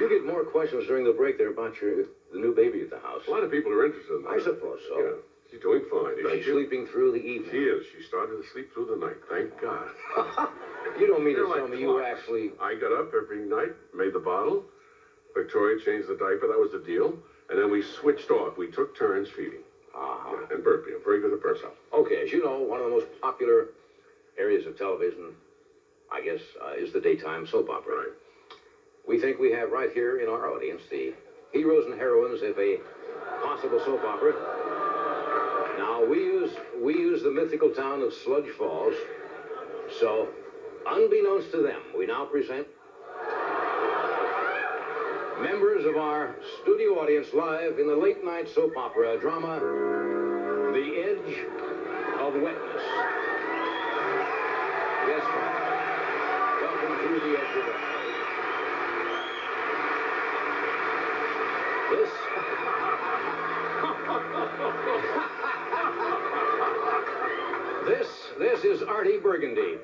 You get more questions during the break there about the new baby at the house. A lot of people are interested in that. I suppose so. Yeah. She's doing fine. She's sleeping through the evening. She is. She started to sleep through the night. Thank God. You don't mean to They're tell like me you clocks. actually... I got up every night, made the bottle. Victoria changed the diaper. That was the deal. And then we switched off. We took turns feeding. Yeah, and burping. I'm very good at burping. Okay, as you know, one of the most popular areas of television, I guess, is the daytime soap opera. Right. We think we have right here in our audience the heroes and heroines of a possible soap opera. Now, we use the mythical town of Sludge Falls. So, unbeknownst to them, we now present members of our studio audience live in the late-night soap opera drama, The Edge of Wetness. Yes, sir. Welcome to The Edge of Wetness. This is Artie Burgundy.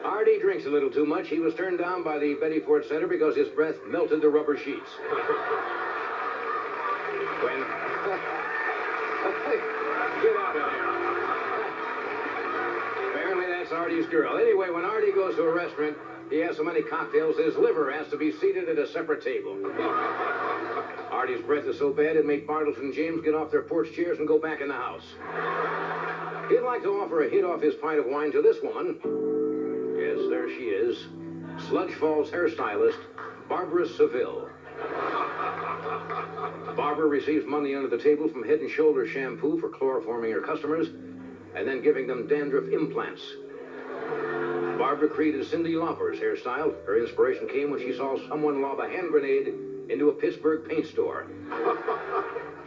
Artie drinks a little too much. He was turned down by the Betty Ford Center because his breath melted the rubber sheets. When... Get out of here. Apparently that's Artie's girl. Anyway, when Artie goes to a restaurant, he has so many cocktails, his liver has to be seated at a separate table. Artie's breath is so bad it made Bartles and James get off their porch chairs and go back in the house. He'd like to offer a hit off his pint of wine to this woman. Yes, there she is. Sludge Falls hairstylist, Barbara Seville. Barbara receives money under the table from Head & Shoulders shampoo for chloroforming her customers and then giving them dandruff implants. Barbara created Cyndi Lauper's hairstyle. Her inspiration came when she saw someone lob a hand grenade into a Pittsburgh paint store.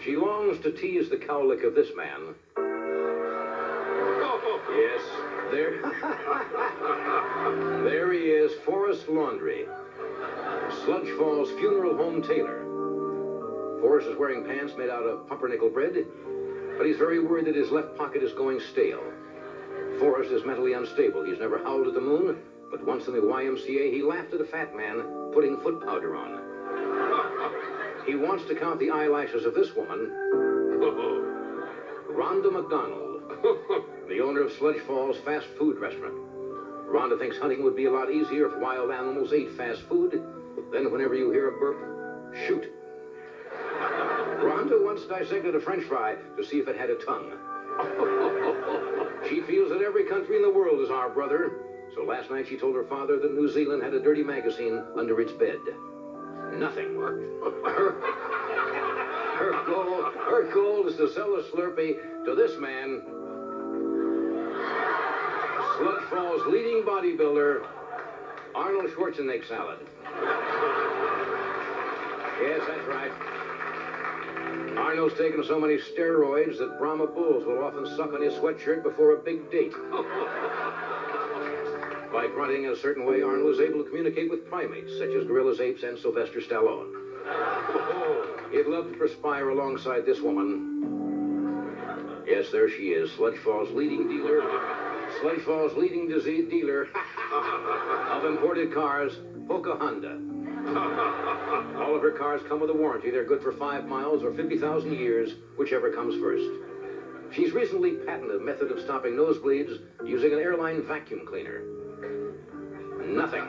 She longs to tease the cowlick of this man. Yes, there he is, Forrest Laundry, Sludge Falls funeral home tailor. Forrest is wearing pants made out of pumpernickel bread, but he's very worried that his left pocket is going stale. Forrest is mentally unstable. He's never howled at the moon, but once in the YMCA, he laughed at a fat man putting foot powder on. He wants to count the eyelashes of this woman, Rhonda McDonald, the owner of Sludge Falls fast food restaurant. Rhonda thinks hunting would be a lot easier if wild animals ate fast food. Then whenever you hear a burp, shoot. Rhonda once dissected a French fry to see if it had a tongue. She feels that every country in the world is our brother. So last night she told her father that New Zealand had a dirty magazine under its bed. Nothing. Her goal is to sell a Slurpee to this man, Sludge Falls leading bodybuilder, Arnold Schwarzenegger salad. Yes, that's right. Arnold's taken so many steroids that Brahma bulls will often suck on his sweatshirt before a big date. By grunting in a certain way, Arnold is able to communicate with primates, such as gorillas, apes, and Sylvester Stallone. He'd love to perspire alongside this woman. Yes, there she is, Sludge Falls leading dealer. Sludge Falls leading dealer of imported cars, Hoka Honda. All of her cars come with a warranty. They're good for 5 miles or 50,000 years, whichever comes first. She's recently patented a method of stopping nosebleeds using an airline vacuum cleaner. Nothing.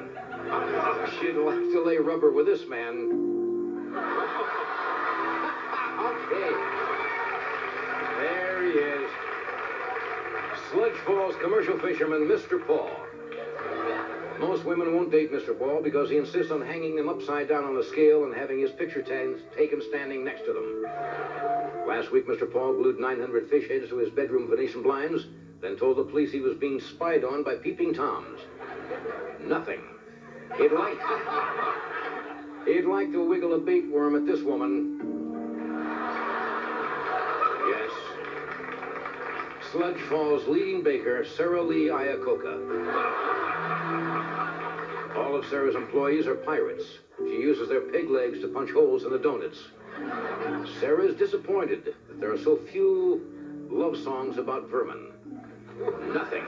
She'd like to lay rubber with this man. Okay. There he is. Sludge Falls commercial fisherman, Mr. Paul. Most women won't date Mr. Paul because he insists on hanging them upside down on a scale and having his picture taken standing next to them. Last week, Mr. Paul glued 900 fish heads to his bedroom Venetian blinds, then told the police he was being spied on by peeping Toms. Nothing. He'd like to wiggle a bait worm at this woman. Yes. Sludge Falls leading baker, Sarah Lee Iacocca. All of Sarah's employees are pirates. She uses their pig legs to punch holes in the donuts. Sarah is disappointed that there are so few love songs about vermin. Nothing.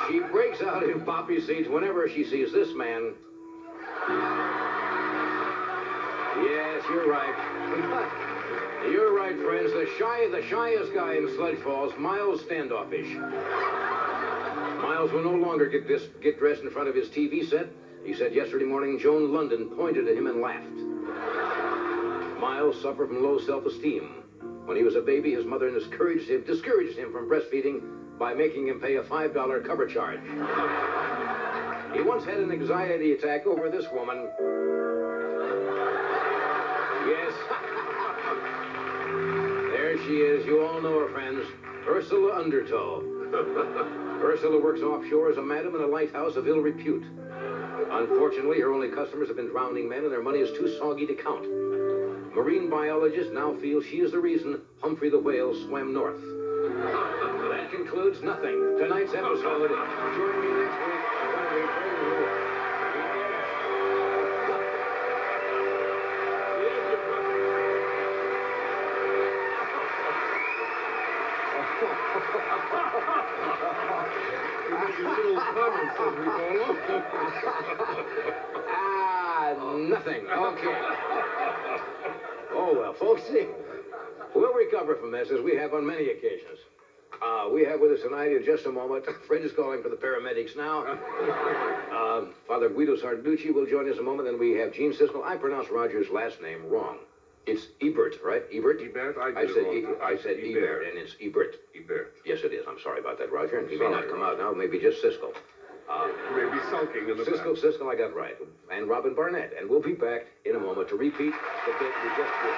She breaks out in poppy seeds whenever she sees this man, right. You're right, friends. The shyest guy in Sledge Falls, Miles Standoffish. Miles will no longer get dressed in front of his TV set. He said yesterday morning Joan London pointed at him and laughed. Miles suffered from low self-esteem. When he was a baby, his mother discouraged him from breastfeeding by making him pay a $5 cover charge. He once had an anxiety attack over this woman. Yes. There she is. You all know her, friends. Ursula Undertow. Ursula works offshore as a madam in a lighthouse of ill repute. Unfortunately, her only customers have been drowning men, and their money is too soggy to count. Marine biologists now feel she is the reason Humphrey the whale swam north. That concludes nothing. Tonight's episode. Join me next week when we bring you... Nothing. Okay. Oh, well, folks, see, we'll recover from this as we have on many occasions. We have with us tonight in just a moment. Fred is calling for the paramedics now. Father Guido Sarducci will join us in a moment. Then we have Gene Siskel. I pronounced Roger's last name wrong. It's Ebert, right? Ebert? Ebert? I said Ebert, and it's Ebert. Ebert. Yes, it is. I'm sorry about that, Roger. And he may not come out now. Maybe just Siskel. Maybe sulking in the back. Siskel, I got right. And Robin Barnett. And we'll be back in a moment to repeat the bit we just did.